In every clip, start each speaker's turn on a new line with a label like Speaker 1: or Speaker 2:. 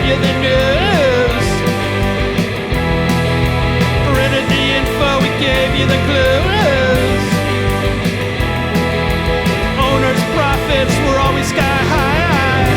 Speaker 1: you the news. Printed the info, we gave you the clues. Owners' profits were always sky high.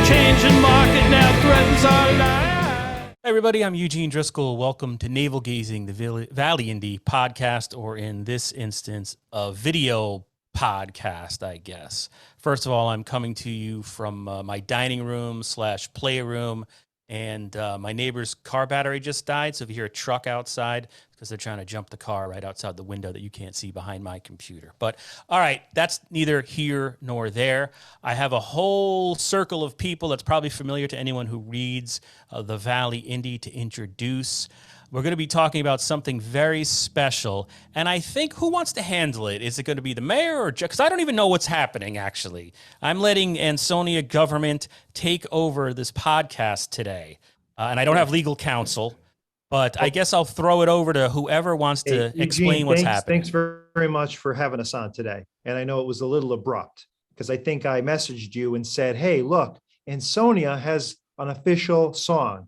Speaker 1: Changing market now threatens our lives.
Speaker 2: Hey everybody, I'm Eugene Driscoll. Welcome to Navel Gazing, the Valley Indie podcast, or in this instance, a video podcast, I guess. First of all, I'm coming to you from my dining room / playroom, and my neighbor's car battery just died. So if you hear a truck outside, because they're trying to jump the car right outside the window that you can't see behind my computer. But all right, that's neither here nor there. I have a whole circle of people that's probably familiar to anyone who reads the Valley Indie to introduce. We're going to be talking about something very special, and I think, who wants to handle it? Is it going to be the mayor or because I don't even know what's happening, actually. I'm letting Ansonia government take over this podcast today, and I don't have legal counsel, but I guess I'll throw it over to whoever wants to explain what's happening.
Speaker 3: Thanks very much for having us on today, and I know it was a little abrupt, because I think I messaged you and said, hey, look, Ansonia has an official song.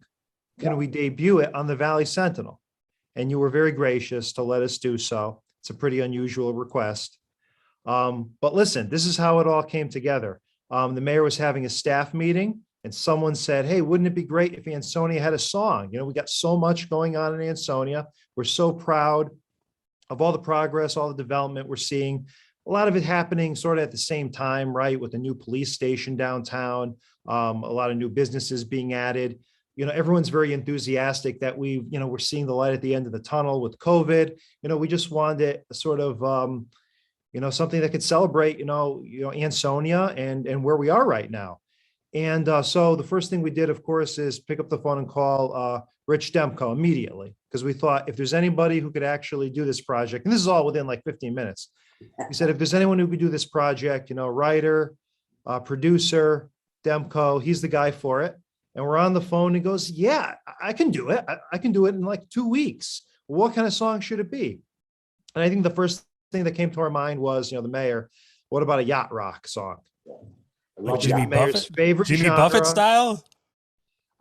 Speaker 3: Can we debut it on the Valley Sentinel? And you were very gracious to let us do so. It's a pretty unusual request. But listen, this is how it all came together. The mayor was having a staff meeting and someone said, hey, wouldn't it be great if Ansonia had a song? You know, we got so much going on in Ansonia. We're so proud of all the progress, all the development we're seeing. A lot of it happening sort of at the same time, right? With the new police station downtown, a lot of new businesses being added. You know, everyone's very enthusiastic that we're seeing the light at the end of the tunnel with COVID. You know, we just wanted sort of, something that could celebrate, Ansonia and where we are right now. And so the first thing we did, of course, is pick up the phone and call Rich Demko immediately, because we thought if there's anybody who could actually do this project, and this is all within like 15 minutes. He said, if there's anyone who could do this project, writer, producer, Demko, he's the guy for it. And we're on the phone. He goes, yeah, I can do it. I can do it in like 2 weeks. What kind of song should it be? And I think the first thing that came to our mind was, the mayor, what about a yacht rock song?
Speaker 2: Jimmy
Speaker 3: Mayor's favorite
Speaker 2: Jimmy
Speaker 3: genre.
Speaker 2: Buffett style?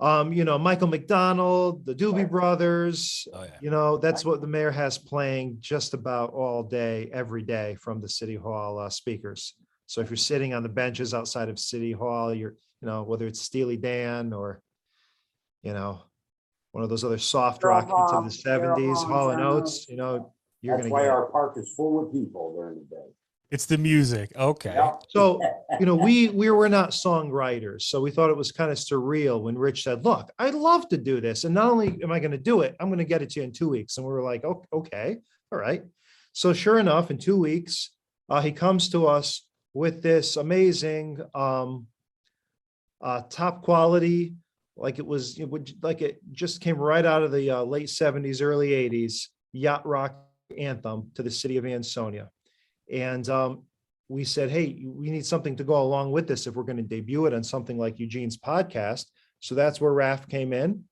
Speaker 3: Michael McDonald, the Doobie Brothers,
Speaker 2: Oh, yeah.
Speaker 3: That's what the mayor has playing just about all day, every day from the City Hall speakers. So if you're sitting on the benches outside of City Hall, you're whether it's Steely Dan or, one of those other soft rock hits of the 70s, Hall and Oates, you're going to
Speaker 4: get. Our park is full of people during the day.
Speaker 2: It's the music. Okay.
Speaker 4: Yeah.
Speaker 3: So, we were not songwriters. So we thought it was kind of surreal when Rich said, look, I'd love to do this. And not only am I going to do it, I'm going to get it to you in 2 weeks. And we were like, oh, okay, all right. So sure enough, in 2 weeks, he comes to us with this amazing, top quality, like it just came right out of the late 70s, early 80s yacht rock anthem to the City of Ansonia. And we said, hey, we need something to go along with this if we're going to debut it on something like Eugene's podcast. So that's where Raph came in,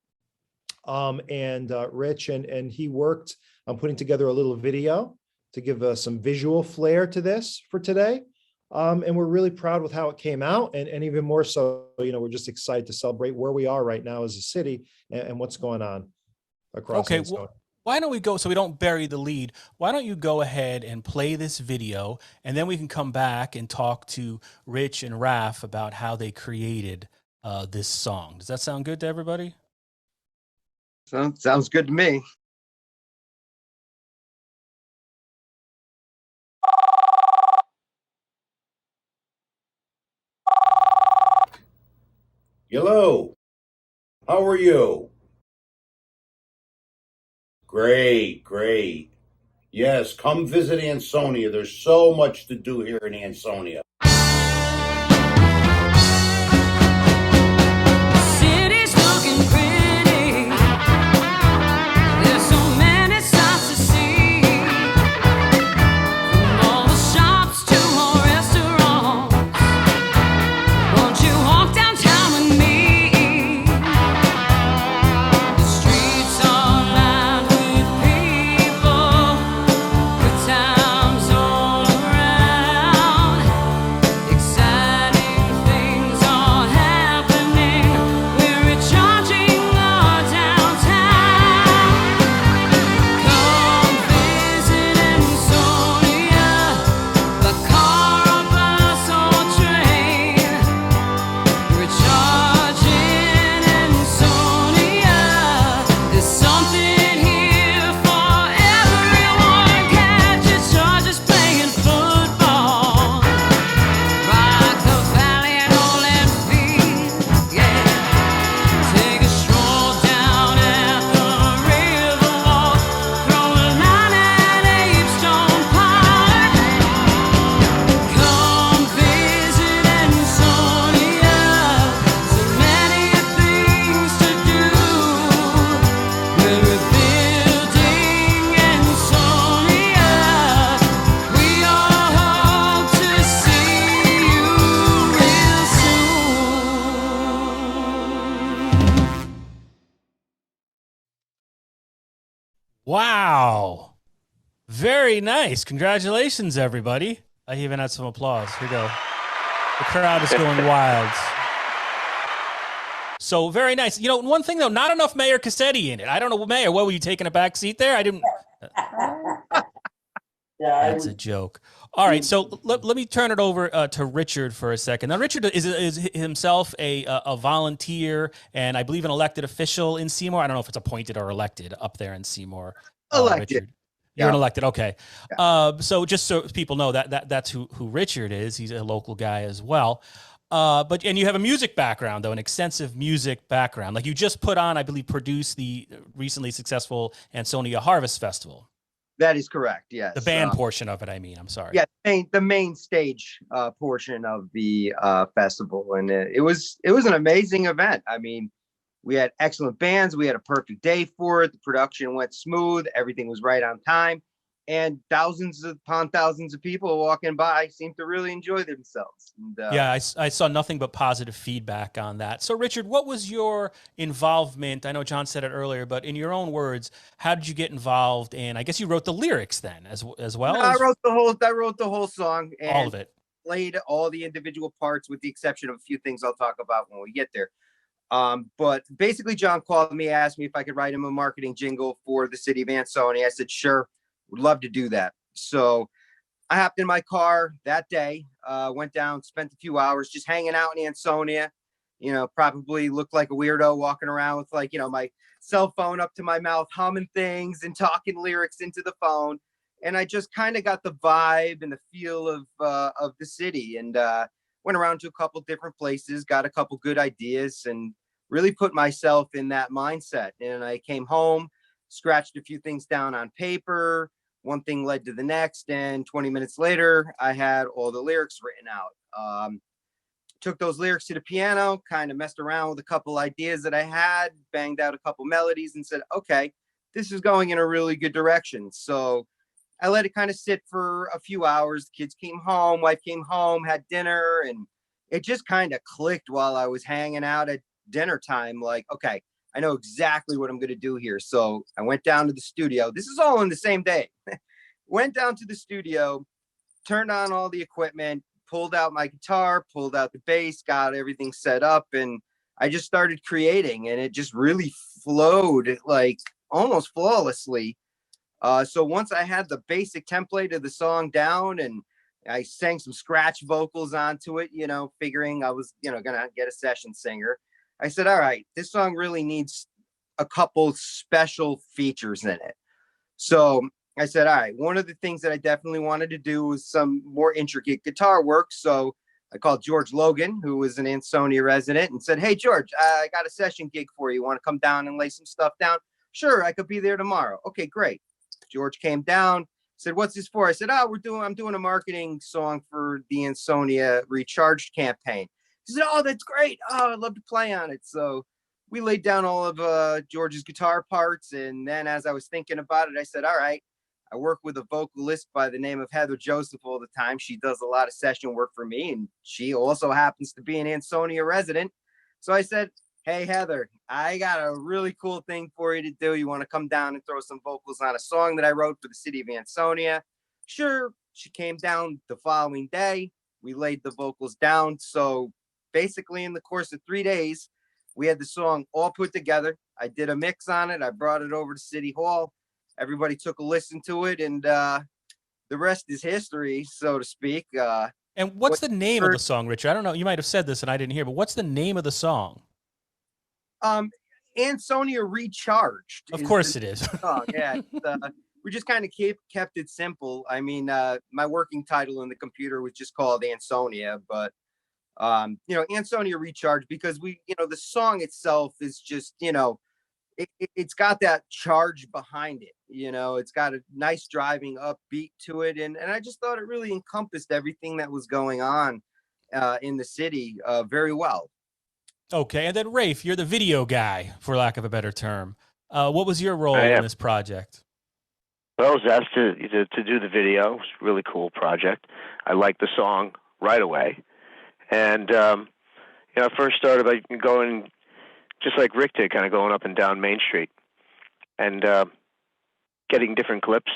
Speaker 3: and Rich, and he worked on putting together a little video to give us some visual flair to this for today. And we're really proud with how it came out, and even more so, we're just excited to celebrate where we are right now as a city and what's going on across.
Speaker 2: Okay, why don't we go, so we don't bury the lead, why don't you go ahead and play this video, and then we can come back and talk to Rich and Raph about how they created this song. Does that sound good to everybody?
Speaker 5: Sounds good to me.
Speaker 6: Hello, how are you? Great. Yes, come visit Ansonia. There's so much to do here in Ansonia.
Speaker 2: Wow. Very nice. Congratulations, everybody. I even had some applause. Here we go. The crowd is going wild. So very nice. You know, one thing though, not enough Mayor Cassetti in it. I don't know, Mayor, what were you taking a back seat there? I didn't.
Speaker 4: Yeah,
Speaker 2: That's a joke. All right, so let me turn it over to Richard for a second. Now, Richard is himself a volunteer and I believe an elected official in Seymour. I don't know if it's appointed or elected up there in Seymour.
Speaker 5: Elected.
Speaker 2: Richard. You're an
Speaker 5: Yeah.
Speaker 2: elected, okay.
Speaker 5: Yeah.
Speaker 2: So just so people know that's who Richard is. He's a local guy as well. But you have a music background though, an extensive music background. Like you just put on, I believe, produced the recently successful Ansonia Harvest Festival.
Speaker 5: That is correct. Yes.
Speaker 2: The band portion of it, I mean. I'm sorry.
Speaker 5: Yeah, the main stage portion of the festival, and it was an amazing event. I mean, we had excellent bands. We had a perfect day for it. The production went smooth. Everything was right on time, and thousands upon thousands of people walking by seemed to really enjoy themselves. And,
Speaker 2: Yeah, I saw nothing but positive feedback on that. So, Richard, what was your involvement? I know John said it earlier, but in your own words, how did you get involved? And I guess you wrote the lyrics then, as well.
Speaker 5: I wrote the whole song, and
Speaker 2: all of it.
Speaker 5: Played all the individual parts, with the exception of a few things I'll talk about when we get there. But basically, John called me, asked me if I could write him a marketing jingle for the City of Ansonia. I said, sure, would love to do that. So I hopped in my car that day, went down, spent a few hours just hanging out in Ansonia. You know, probably looked like a weirdo walking around with my cell phone up to my mouth, humming things and talking lyrics into the phone. And I just kind of got the vibe and the feel of the city, and went around to a couple different places, got a couple good ideas, and really put myself in that mindset. And I came home, scratched a few things down on paper. One thing led to the next, and 20 minutes later, I had all the lyrics written out. Took those lyrics to the piano, kind of messed around with a couple ideas that I had, banged out a couple melodies, and said, okay, this is going in a really good direction. So I let it kind of sit for a few hours. The kids came home, wife came home, had dinner, and it just kind of clicked while I was hanging out at dinner time. Like, okay, I know exactly what I'm going to do here. So I went down to the studio. This is all in the same day. Went down to the studio, turned on all the equipment, pulled out my guitar, pulled out the bass, got everything set up, and I just started creating, and it just really flowed like almost flawlessly. So once I had the basic template of the song down, and I sang some scratch vocals onto it, figuring I was, gonna get a session singer, I said, all right, this song really needs a couple special features in it. So I said, all right, one of the things that I definitely wanted to do was some more intricate guitar work. So I called George Logan, who was an Ansonia resident, and said, hey, George, I got a session gig for you. Want to come down and lay some stuff down? Sure, I could be there tomorrow. Okay, great. George came down, said, what's this for? I said, I'm doing a marketing song for the Ansonia Recharged campaign. He said, oh, that's great. Oh, I'd love to play on it. So we laid down all of George's guitar parts. And then as I was thinking about it, I said, all right, I work with a vocalist by the name of Heather Joseph all the time. She does a lot of session work for me, and she also happens to be an Ansonia resident. So I said, hey, Heather, I got a really cool thing for you to do. You want to come down and throw some vocals on a song that I wrote for the City of Ansonia? Sure. She came down the following day. We laid the vocals down. So basically in the course of 3 days, we had the song all put together. I did a mix on it. I brought it over to City Hall. Everybody took a listen to it, and the rest is history, so to speak.
Speaker 2: And what's the name of the song, Richard? I don't know. You might have said this and I didn't hear, but what's the name of the song?
Speaker 5: Ansonia Recharged.
Speaker 2: Of course it is.
Speaker 5: Yeah, we just kind of kept it simple. I mean, my working title in the computer was just called Ansonia, but Ansonia Recharged, because the song itself is just, it's got that charge behind it. It's got a nice driving upbeat to it. And I just thought it really encompassed everything that was going on in the city very well.
Speaker 2: Okay. And then Rafe, you're the video guy, for lack of a better term. What was your role in this project?
Speaker 7: Well, I was asked to do the video. It was a really cool project. I liked the song right away. And, I first started by going, just like Rick did, kind of going up and down Main Street. And getting different clips.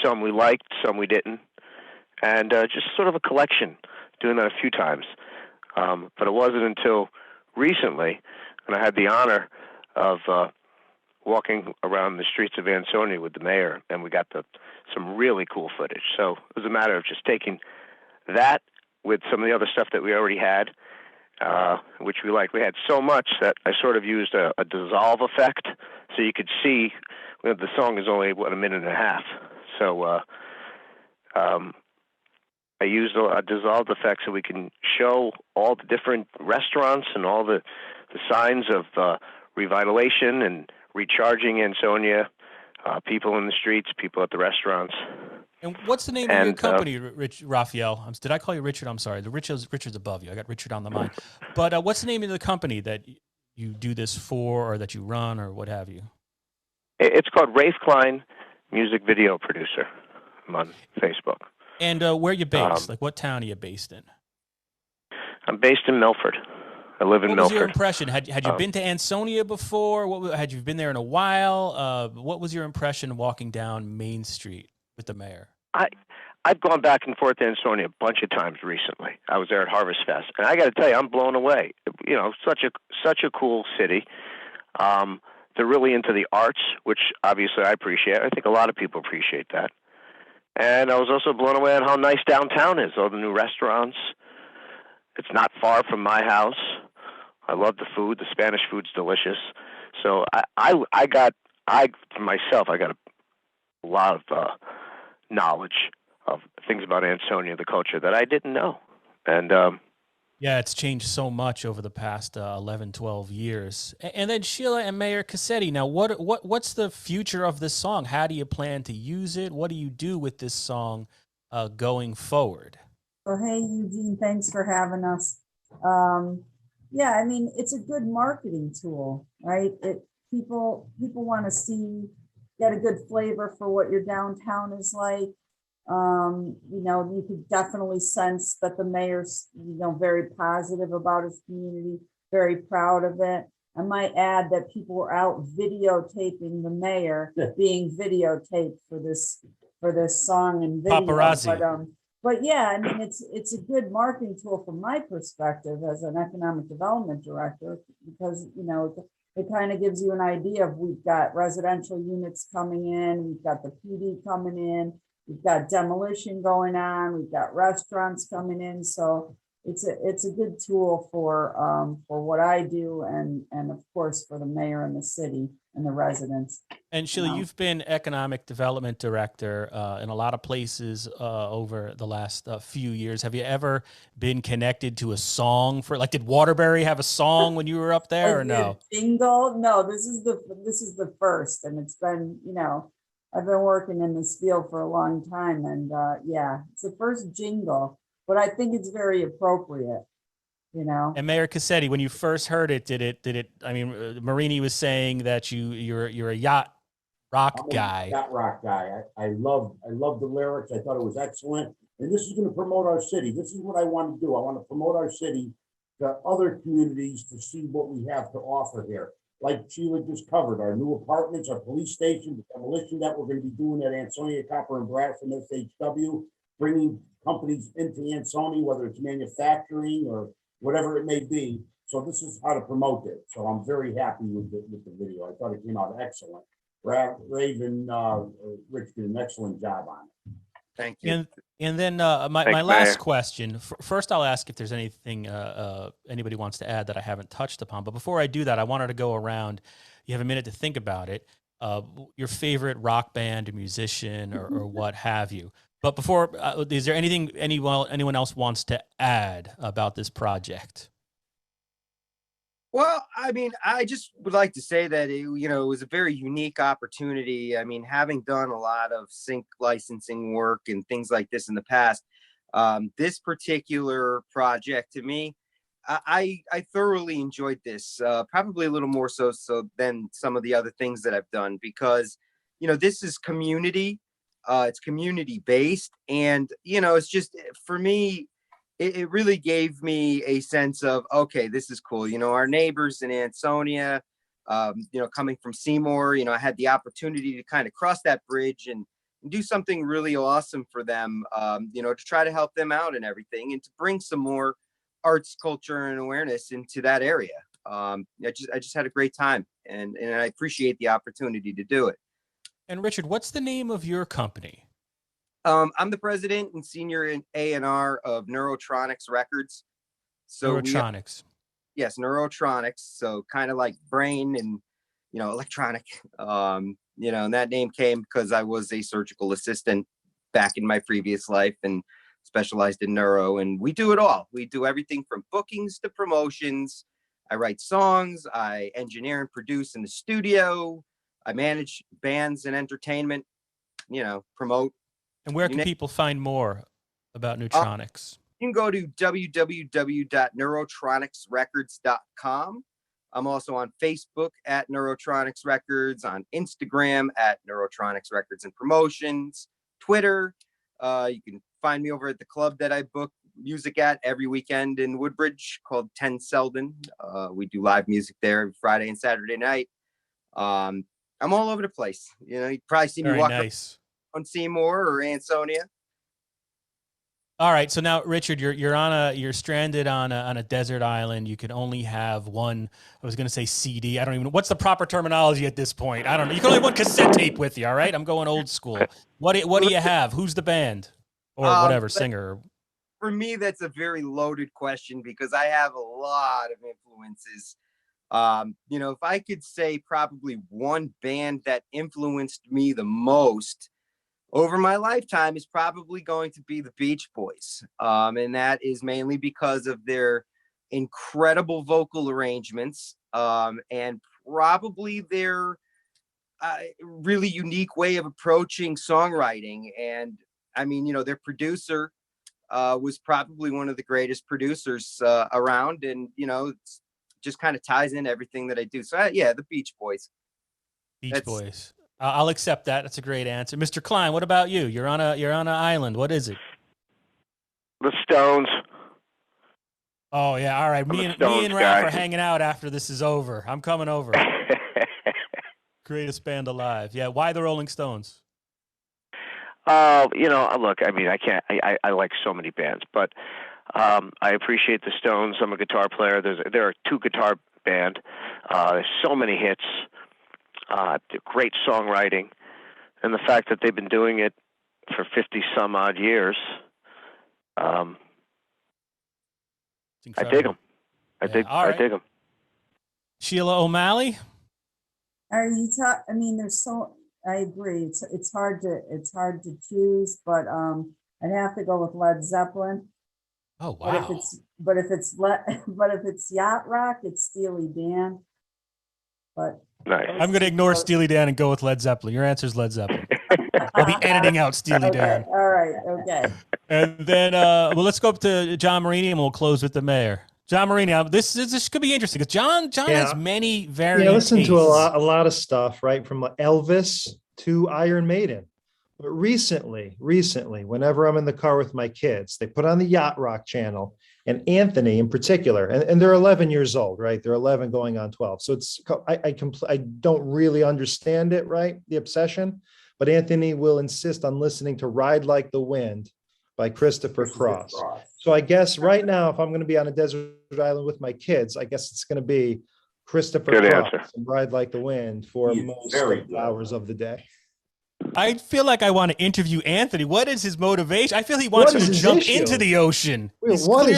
Speaker 7: Some we liked, some we didn't, and just sort of a collection, doing that a few times. But it wasn't until recently, and I had the honor of walking around the streets of Ansonia with the mayor, and we got some really cool footage. So it was a matter of just taking that with some of the other stuff that we already had, which we liked. We had so much that I sort of used a dissolve effect, so you could see the song is only, a minute and a half. So I used a dissolved effect so we can show all the different restaurants and all the signs of revitalization and recharging Ansonia, people in the streets, people at the restaurants.
Speaker 2: And what's the name of your company, Raphael? Did I call you Richard? I'm sorry. Richard's above you. I got Richard on the mind. But what's the name of the company that you do this for, or that you run, or what have you?
Speaker 7: It's called Rafe Klein Music Video Producer. I'm on Facebook.
Speaker 2: And where are you based? Like, what town are you based in?
Speaker 7: I'm based in Milford. I live in Milford.
Speaker 2: What was your impression? Had you been to Ansonia before? Had you been there in a while? What was your impression walking down Main Street with the mayor?
Speaker 7: I've gone back and forth to Ansonia a bunch of times recently. I was there at Harvest Fest, and I got to tell you, I'm blown away. You know, such a cool city. They're really into the arts, which obviously I appreciate. I think a lot of people appreciate that. And I was also blown away at how nice downtown is. All the new restaurants. It's not far from my house. I love the food. The Spanish food's delicious. So for myself, I got a lot of knowledge of things about Ansonia, the culture that I didn't know. And
Speaker 2: yeah, it's changed so much over the past 11, 12 years. And then Sheila and Mayor Cassetti, now what's the future of this song? How do you plan to use it? What do you do with this song going forward?
Speaker 8: Well, hey, Eugene, thanks for having us. Yeah, I mean, it's a good marketing tool, right? People want to get a good flavor for what your downtown is like. You know, you could definitely sense that the mayor's, very positive about his community, very proud of it. I might add that people were out videotaping the mayor being videotaped for this song and video.
Speaker 2: Paparazzi.
Speaker 8: But yeah, I mean, it's a good marketing tool from my perspective as an economic development director, because, it kind of gives you an idea of, we've got residential units coming in, we've got the PD coming in, we've got demolition going on, we've got restaurants coming in. So it's a good tool for what I do, and of course for the mayor and the city and the residents.
Speaker 2: And Sheila, you've been economic development director in a lot of places over the last few years. Have you ever been connected to a song did Waterbury have a song when you were up there, or no?
Speaker 8: Jingle? No, this is the first, and it's been, I've been working in this field for a long time, and yeah, it's the first jingle, but I think it's very appropriate.
Speaker 2: And Mayor Cassetti, when you first heard it, did it? I mean, Marini was saying that you're a yacht rock guy.
Speaker 4: Yacht rock guy. I love the lyrics. I thought it was excellent. And this is going to promote our city. This is what I want to do. I want to promote our city to other communities to see what we have to offer here. Like Sheila just covered, our new apartments, our police station, the demolition that we're going to be doing at Ansonia, Copper and Brass and SHW, bringing companies into Ansonia, whether it's manufacturing or whatever it may be. So this is how to promote it. So I'm very happy with the video. I thought it came out excellent. Raven, Rich did an excellent job on it.
Speaker 5: Thank you.
Speaker 2: And then my last question. First, I'll ask if there's anything anybody wants to add that I haven't touched upon. But before I do that, I wanted to go around. You have a minute to think about it. Your favorite rock band, or musician, or what have you. But before, is there anything anyone else wants to add about this project?
Speaker 5: Well, I mean, I just would like to say that it was a very unique opportunity. I mean, having done a lot of sync licensing work and things like this in the past, this particular project, to me, I thoroughly enjoyed this. Probably a little more so than some of the other things that I've done, because this is community. It's community based, and it's just, for me, it really gave me a sense of, okay, this is cool. Our neighbors in Ansonia, Coming from Seymour, I had the opportunity to kind of cross that bridge and do something really awesome for them, to try to help them out and everything, and to bring some more arts, culture, and awareness into that area. I just had a great time, and I appreciate the opportunity to do it.
Speaker 2: And Richard, what's the name of your company?
Speaker 5: I'm the president and senior in A&R of Neurotronics Records. So
Speaker 2: Neurotronics.
Speaker 5: Yes, Neurotronics. So kind of like brain and, electronic. And that name came because I was a surgical assistant back in my previous life and specialized in neuro. And we do it all. We do everything from bookings to promotions. I write songs. I engineer and produce in the studio. I manage bands and entertainment, promote.
Speaker 2: And where can people find more about Neurotronics?
Speaker 5: You can go to www.neurotronicsrecords.com. I'm also on Facebook at Neurotronics Records, on Instagram at Neurotronics Records and Promotions, Twitter. You can find me over at the club that I book music at every weekend in Woodbridge called 10 Selden. We do live music there every Friday and Saturday night. I'm all over the place. You probably see me
Speaker 2: Very
Speaker 5: walk
Speaker 2: nice.
Speaker 5: on Seymour or Ansonia.
Speaker 2: All right, so now Richard, you're stranded on a desert island. You can only have one. I was going to say CD. I don't even know what's the proper terminology at this point. I don't know. You can only have one cassette tape with you. All right, I'm going old school. What do you have? Who's the band or whatever singer?
Speaker 5: For me, that's a very loaded question because I have a lot of influences. If I could say probably one band that influenced me the most over my lifetime is probably going to be the Beach Boys. And that is mainly because of their incredible vocal arrangements and probably their really unique way of approaching songwriting. And I mean, their producer was probably one of the greatest producers around. And, it's just kind of ties in everything that I do. So the Beach Boys.
Speaker 2: Beach Boys. I'll accept that. That's a great answer. Mr. Klein, what about you? You're on an island. What is it?
Speaker 7: The Stones.
Speaker 2: Oh yeah, all right. Me and Ralph are hanging out after this is over. I'm coming over. Greatest band alive. Yeah. Why the Rolling Stones?
Speaker 7: Look, I mean, I like so many bands, but I appreciate the Stones. I'm a guitar player. They're a two-guitar band. There's so many hits. Great songwriting, and the fact that they've been doing it for 50 some odd years. I dig them. I dig them.
Speaker 2: Sheila O'Malley.
Speaker 8: Are you I mean, there's so, I agree. It's hard to choose, but I'd have to go with Led Zeppelin.
Speaker 2: Oh wow.
Speaker 8: But if it's yacht rock, it's Steely Dan. But
Speaker 7: nice.
Speaker 2: I'm going to ignore Steely Dan and go with Led Zeppelin. Your answer is Led Zeppelin. I'll be editing out Steely Dan.
Speaker 8: All right. Okay.
Speaker 2: And then, let's go up to John Marini and we'll close with the mayor. John Marini, this could be interesting because John has many variant.
Speaker 3: I listen
Speaker 2: tastes.
Speaker 3: to a lot of stuff, right, from Elvis to Iron Maiden. But recently, whenever I'm in the car with my kids, they put on the Yacht Rock channel, and Anthony in particular, and they're 11 years old, right? They're 11 going on 12. So I don't really understand it, right? The obsession, but Anthony will insist on listening to Ride Like the Wind by Christopher Cross. So I guess right now, if I'm going to be on a desert island with my kids, I guess it's going to be Christopher Cross and Ride Like the Wind for most hours of the day.
Speaker 2: I feel like I want to interview Anthony. What is his motivation? I feel he wants you to jump into the ocean.
Speaker 3: What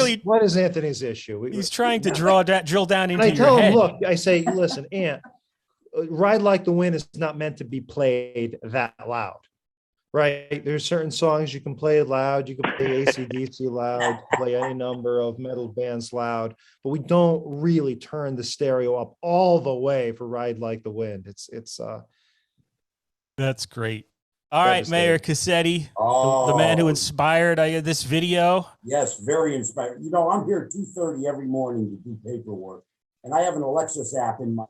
Speaker 3: is Anthony's issue?
Speaker 2: He's trying to drill down into your head.
Speaker 3: I tell him, look, I say, listen, Ant, Ride Like the Wind is not meant to be played that loud, right? There's certain songs you can play loud. You can play AC/DC loud, play any number of metal bands loud, but we don't really turn the stereo up all the way for Ride Like the Wind.
Speaker 2: That's great. All right, Mayor Cassetti, the man who inspired this video.
Speaker 4: Yes, very inspired. I'm here at 2:30 every morning to do paperwork, and I have an Alexis app in my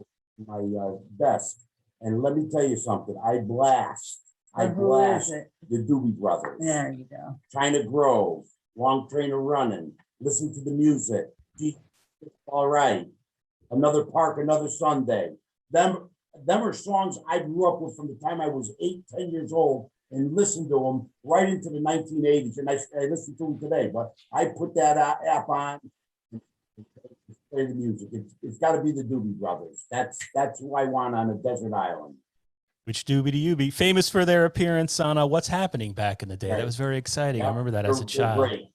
Speaker 4: desk. And let me tell you something. I blast the Doobie Brothers.
Speaker 8: There you go.
Speaker 4: China Grove, Long Train of Running. Listen to the music. All right. Another Park, Another Sunday. them are songs I grew up with from the time I was 8, 10 years old and listened to them right into the 1980s. And I listen to them today, but I put that app on, play the music. It's got to be the Doobie Brothers. That's who I want on a desert island.
Speaker 2: Which Doobie do you be? Famous for their appearance on What's Happening back in the day.
Speaker 4: Right.
Speaker 2: That was very exciting. I
Speaker 4: Yeah,
Speaker 2: remember that as a
Speaker 4: they're
Speaker 2: child.
Speaker 4: great.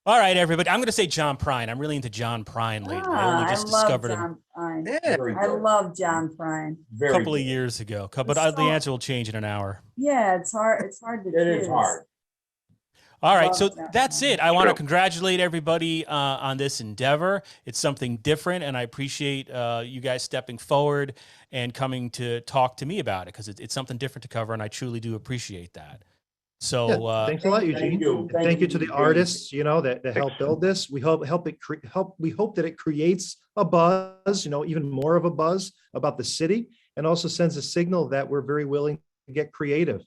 Speaker 2: All right, everybody. I'm going to say John Prine. I'm really into John Prine lately. I only just
Speaker 8: love
Speaker 2: discovered him
Speaker 8: John Prine.
Speaker 5: Yeah.
Speaker 4: Very
Speaker 8: I
Speaker 4: good.
Speaker 8: love John Prine.
Speaker 2: a
Speaker 4: Very
Speaker 2: couple of
Speaker 4: good.
Speaker 2: years ago. But
Speaker 8: The
Speaker 2: the
Speaker 8: song-
Speaker 2: answer will change in an hour.
Speaker 8: Yeah, it's hard. It's hard to
Speaker 4: It is
Speaker 8: choose.
Speaker 4: hard.
Speaker 2: All right,
Speaker 8: Love
Speaker 2: so
Speaker 8: that
Speaker 2: that's
Speaker 8: one.
Speaker 2: it. I want to
Speaker 7: Sure.
Speaker 2: congratulate everybody on this endeavor. It's something different, and I appreciate you guys stepping forward and coming to talk to me about it because it's something different to cover, and I truly do appreciate that. So
Speaker 3: Yeah, thanks a lot,
Speaker 4: thank
Speaker 3: Eugene.
Speaker 4: you.
Speaker 3: And
Speaker 4: Thank
Speaker 3: thank
Speaker 4: you,
Speaker 3: you to the
Speaker 4: Eugene.
Speaker 3: artists, that help build this. We hope that it creates a buzz, even more of a buzz about the city, and also sends a signal that we're very willing to get creative.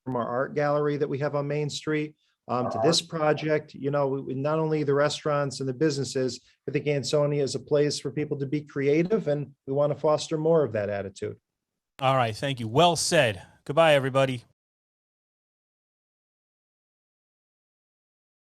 Speaker 3: From our art gallery that we have on Main Street, to this project, not only the restaurants and the businesses, I think Ansonia is a place for people to be creative, and we want to foster more of that attitude.
Speaker 2: all right, thank you. Well said. Goodbye, everybody.